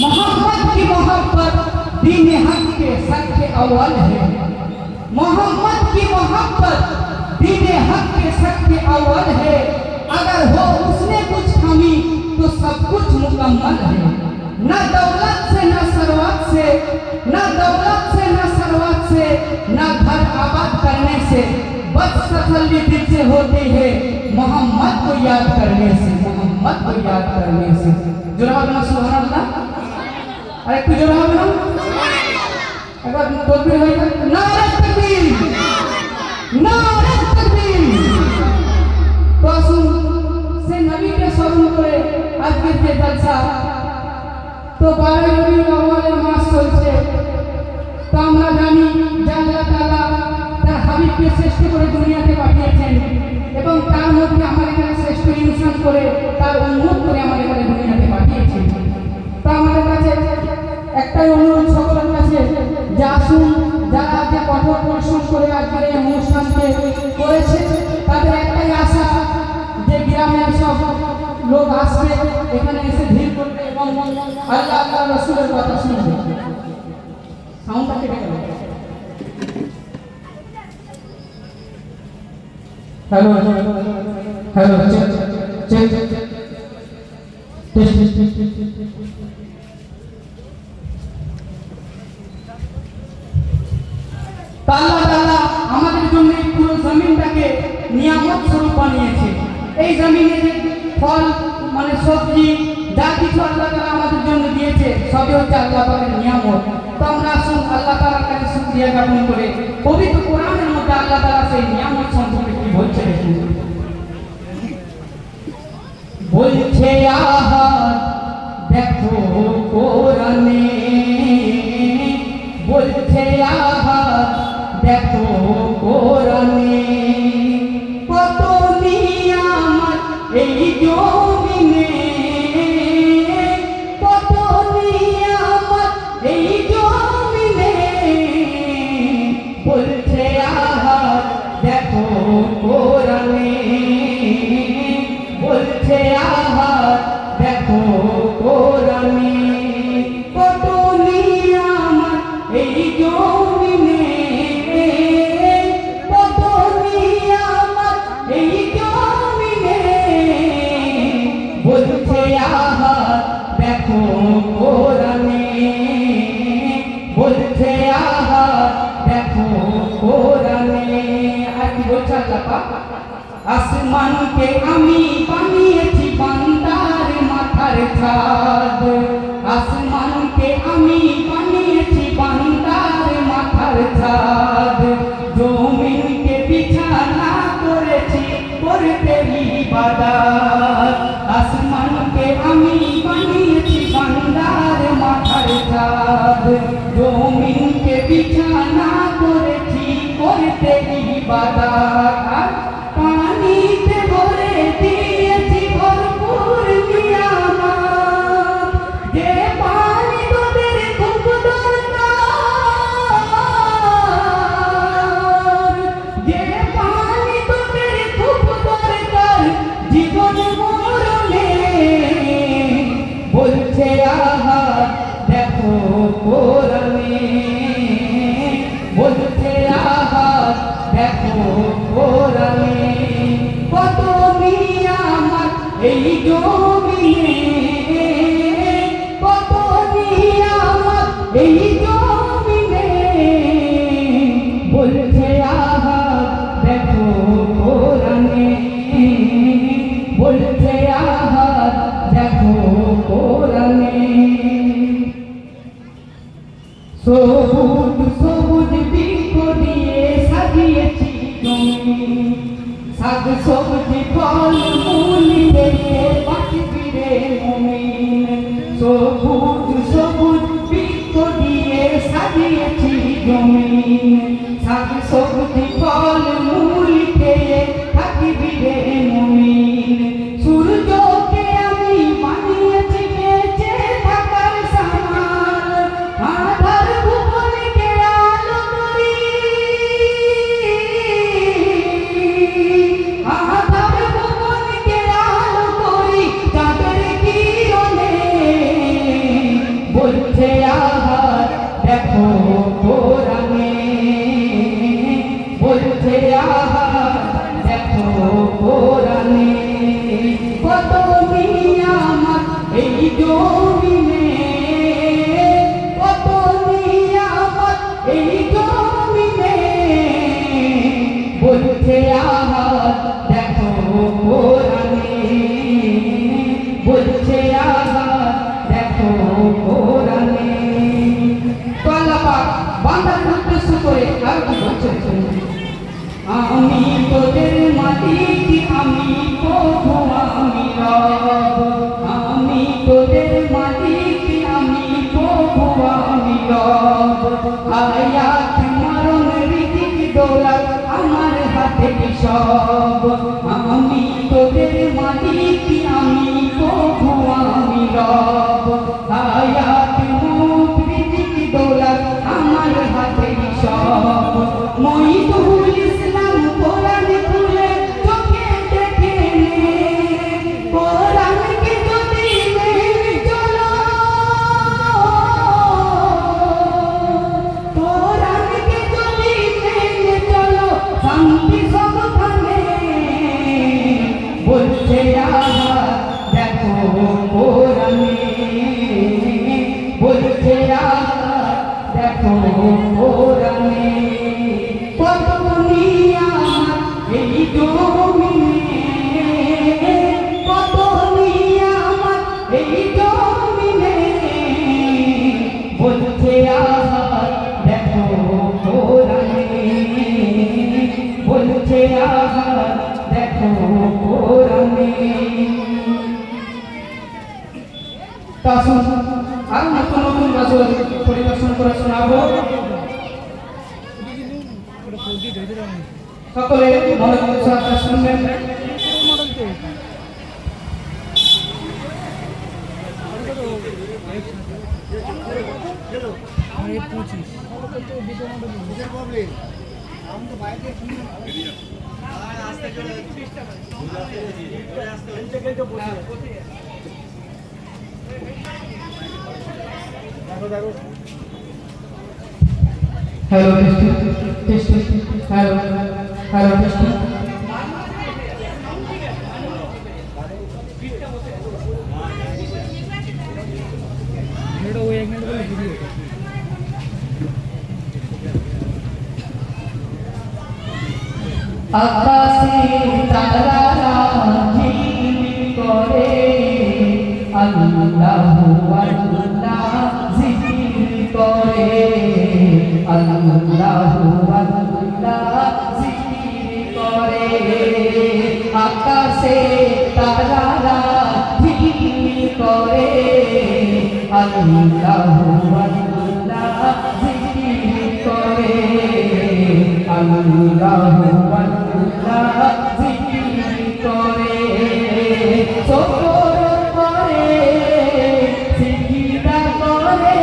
मोहम्मद की मोहब्बत दीन हक के सर के अव्वल है। मोहम्मद की मोहब्बत दीन हक के सर के अव्वल है। अगर हो उसने कुछ खामी तो सब कुछ मुकम्मल है। न दौलत से न सरवत से, न दौलत से न सरवत से, न घर आबाद करने से, बस तसल्ली दिल से होती है मोहम्मद को याद करने से, मोहम्मद को याद करने से। जोरा बना सुभान अल्लाह। अरे तू जोरा बना एक बार तकबीर हो जाए। नारे तकबीर, नारे तकबीर। तो আসুন से नबी के স্মরণ করে আজকের যে জলসা, তো 12 রবিউল আউয়ালের মাস চলছে। তো আমরা জানি যে আল্লাহ তাআলা তার হাবিবকে শ্রেষ্ঠ করে দুনিয়াতে পাঠিয়েছেন এবং তার মধ্যে আমার এখানে শ্রেষ্ঠ ইনসান করে তার উম্মত করে আমার এখানে দুনিয়াতে পাঠিয়েছেন। তো আমাদের কাছে একটাই অনুরোধ সকলের কাছে যে আসুন, যারা আজকে কঠোর পরিশ্রম করে আজকের এই অনুষ্ঠানকে করেছে তাদের একটাই আশা যে গ্রামের সব লোক আসবে, এখানে এসে ভিড় করবে এবং আল্লাহ আল্লাহ রাসূলের কথা শুনবে। সাউন্ডটা কেটে গেল। হ্যালো হ্যালো চেক চেক আল্লাহ তাআলা আমাদের জন্য এই পুরো জমিনটাকে নিয়ামত স্বরূপ বানিয়েছে। এই জমিনে যে ফল মানে সবজি যা কিছু আল্লাহ তাআলা আমাদের জন্য দিয়েছে সবই হচ্ছে আল্লাহ পাকের নিয়ামত। তো আমরা আসুন আল্লাহ তাআলার কাছে শুকরিয়া জ্ঞাপন করে পবিত্র কোরআনের মধ্যে আল্লাহ তাআলা সেই নিয়ামত সম্পর্কে কি বলছে দেখুন। বলছে আহাদ দেখো কোরআনে, বলছে আহাদ দেখো কোরআনে, কত নিয়ামত এই জমিনে, কত নিয়ামত এই জমিনে, বলছে আহাদ দেখো কোরআনে, বলছে আহাদ দেখো কোরআনে, কত নিয়ামত এই জমিনে, কত নিয়ামত এই জমিনে, বলছে আহাদ দেখো কোরআনে, বলছে আহাদ দেখো কোরআনে। আর কি বলছে আল্লাহ পাক? আসমানকে আমি বানিয়েছি বান্দার মাথার ছাদ, আসমানকে আমি বানিয়েছি বান্দার মাথার ছাদ, জমিনকে বিছানা করেছি করতে ইবাদত, আসমানকে আমি বানিয়েছি বান্দার মাথার ছাদ, জমিনকে বিছানা করেছি করতে ইবাদত, পানিতে ভরে দিয়েছি ভরপুর নিয়ামত, যে পানি তোদের খুব দরকার, যে পানি তোদের খুব দরকার জীবন মরণে, বলছে আহাদ দেখো কোরআনে, বলছে আহাদ দেখো কোরআনে, কত নিয়ামত এই জমিনে, কত নিয়ামত এই জমিনে, বলছে আহাদ দেখো কোরআনে, বলছে আহাদ দেখো কোরআনে। সবুজ সবুজ বৃক্ষ দিয়ে সাজিয়েছি জমি, শাক সবজি ফল মূল দিয়ে বাঁচবি রে মুমিন, সবুজ সবুজ বৃক্ষ দিয়ে সাজিয়েছি জমি, শাক সবজি ফল মূল খেয়ে থাকবি রে মুমিন, সূর্যকে আমি বানিয়েছি বেঁচে থাকার সামান, আধার ভুবনকে আলো করি, আধার ভুবনকে আলো করি চাঁদের কিরণে, দেখো কোরআনে বলছে আহার দেখো কোরআনে কত নিয়ামত এই জমিনে কত নিয়ামত এই জমিনে বলছে আহার দেখো কোরআনে বলছে আহার দেখো কোরআনে তো আল্লাহ পাক বান্দার উদ্দেশ্য করে আর কি বলছেন আমি তোদের মালিক আমি প্রভু আমি রব আমি তোদের মালিক আমি প্রভু আমি রব হায়াত মরণ রিজিক দৌলত আমার হাতে সব আমি তোদের মালিক আমি প্রভু আমি রব হায়াত মৌত রিজিক দৌলত আমার হাতে সব মহিদুল ইসলাম কোরআন খুলে চোখে দেখে নে কোরআনকে যদি মেনে চলো কোরআনকে যদি মেনে চলো শান্তি সবখানে বলছে আহার দেখো কোরআনে বলছে আহার দেখো কোরআনে কত নিয়ামত এই জমিনে কত নিয়ামত এই জমিনে বলছে আহার দেখো কোরআনে বলছে আহার দেখো কোরআনে তা শুন আর নতুন নতুন গজল পরিবেশন করে শোনাবো সকলে মনোযোগ সহকারে শুনবেন hello test hello hello test আকাশে তারারা ঝিলমিল করে আল্লাহু আল্লাহ জিকির করে আল্লাহু আল্লাহ জিকির করে আকাশে তারারা ঝিলমিল করে আল্লাহু আল্লাহ জিকির করে আল্লাহু আল্লাহ জিকির করে শুকর করে সিজদা করে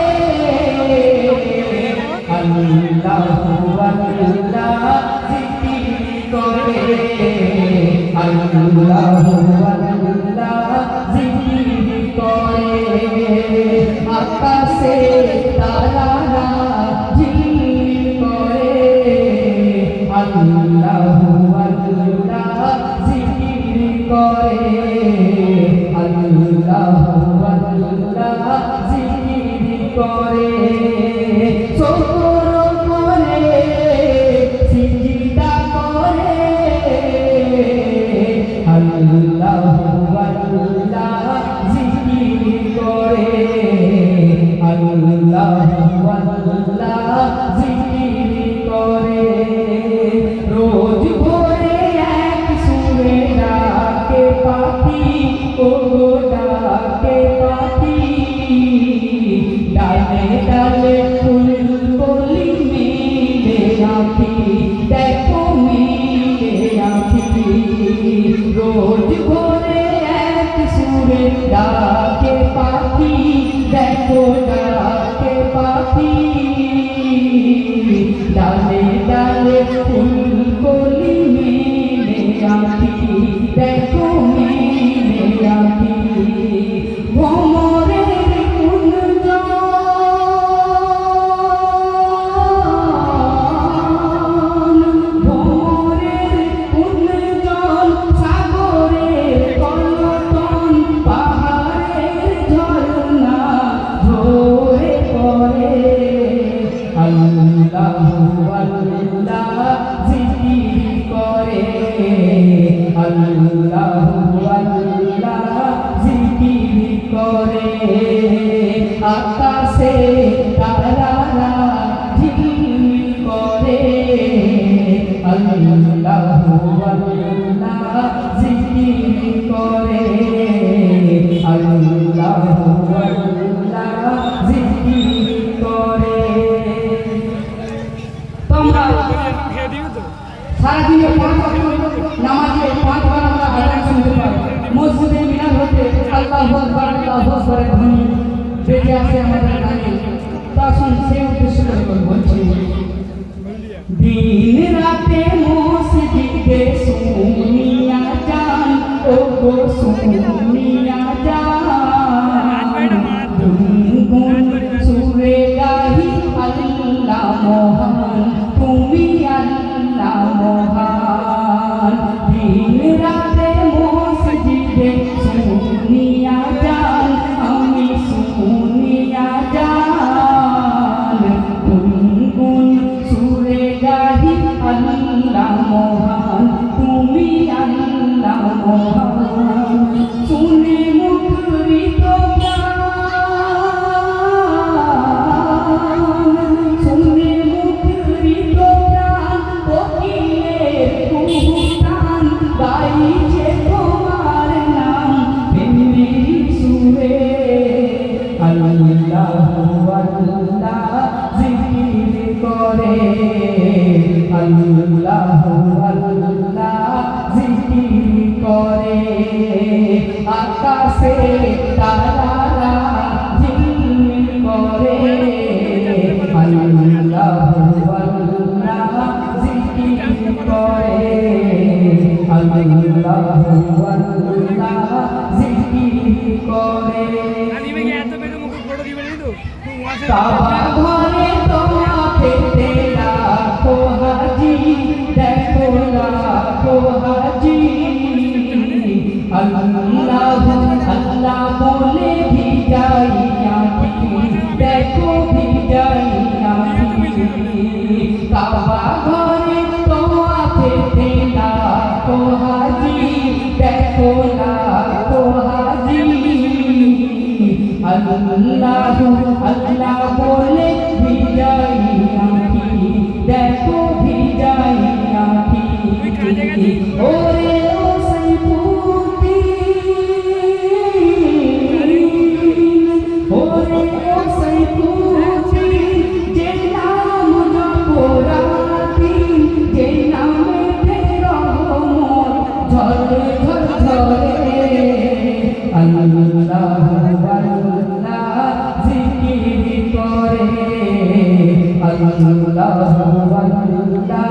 আল্লাহু আল্লাহ জিকির করে আল্লাহু আল্লাহ জিকির করে আকাশে তারারা ঝিলমিল করে আল্লাহু আল্লাহ জিকির করে আল্লাহু আল্লাহ জিকির করে শুকর করে সিজদা করে আল্লাহু আল্লাহ জিকির করে আল্লাহু আল্লাহ জিকির করে রোজ ভোরে এক সুরে ডাকে পাখি ও ডাকে পাখি ডালে ডালে ফুল কলি মিলে আঁখি দেখো মিলে আঁখি রোজ ভোরে এক সুরে ডাকে পাখি দেখো ডাকে পাখি ডালে ডালে ফুল কলি মিলে আঁখি দেখো মিলে আঁখি ভ্রমরের কুঞ্জ আল্লাহু আল্লাহ জিকির করে আল্লাহু আল্লাহ জিকির করে আকাশে তারারা ঝিলমিল করে আল্লাহু আল্লাহ জিকির করে আল্লাহু আল্লাহ জিকির করে। তোমরা সারাদিনে 5 ওয়াক্ত নামাজে 5 বার আমরা আযান শুনতে পাই। মসজিদে মিনার হতে আল্লাহু আকবার ধ্বনি বেজে আসে আমাদের কানে। তখন সেই উদ্দেশ্য করে বলছি, দিন রাতে মসজিদে শুনিয়া যান ও গো শুনিয়া যান গুনগুন সুরে গাহি আল্লাহ মহান তুমি আল্লাহ মহান। দিন রাতে মসজিদে শুনিয়া যান আমি শুনিয়া যান গুনগুন সুরে গাহি আল্লাহ মহান তুমি আল্লাহ মহান। শুনে মুখরিত শুনে মুখরিত প্রাণ কোকিলের কুহুতান গাইছে তোমার নাম প্রেমের সুরে আল্লাহু আল্লাহ জিকির করে আল্লাহু আল্লাহ জিকির করে আকাশে তারারা ঝিলমিল করে আল্লাহু আল্লাহ জিকির করে আল্লাহু আল্লাহ জিকির করে। কাবা ঘরে তোমাকে দেখো হাজি দেখো লাখো হাজি আল্লাহু আল্লাহ বলে ভিজাইয়া দেখো ভিজাইয়া কাবা ঘরে তোমাকে দেখো হাজি দেখো লাখো হাজি আল্লাহু আল্লাহ বলে ভিজাইয়া দেখো ভিজাইয়া ওরে ও সাইফুদ্দিন ওরে ও সাইফুদ্দিন যে নাম জপরাতি যে নামে রহমত ঝরে ঝরে আল্লাহু আল্লাহ জিকির করে আল্লাহু আল্লাহ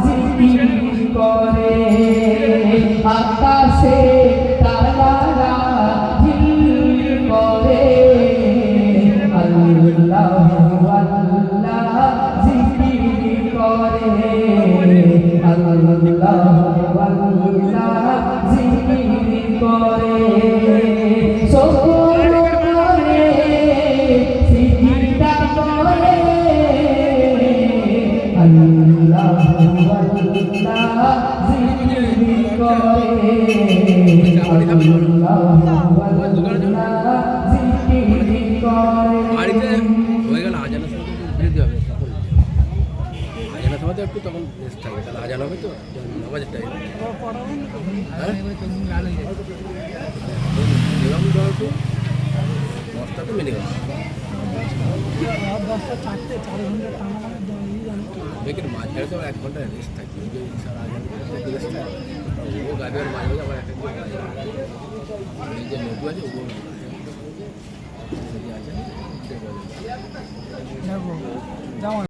জিকির করে আকাশে তারারা ঝিলমিল করে আল্লাহু আল্লাহ জিকির করে আল্লাহু আল্লাহ জিকির করে সকল করে সিজদা করে আল্লাহু আল্লাহ জিকির করে আল্লাহু আল্লাহ জিকির করে। হয়ে গেল আজানের সময় দিতে হবে, আজানের সময় তো একটু তখন রেস্ট থাকবে, তাহলে আজান হবে তো নামাজের টাইম দশটা তো মেনে গেল দেখেন মাঝখানে তো 1 ঘন্টা রেস্ট থাকবে সারা আজান রেস্ট থাকে ও গাড়ির মাঝে আবার একটা যে নদী আছে ও আছে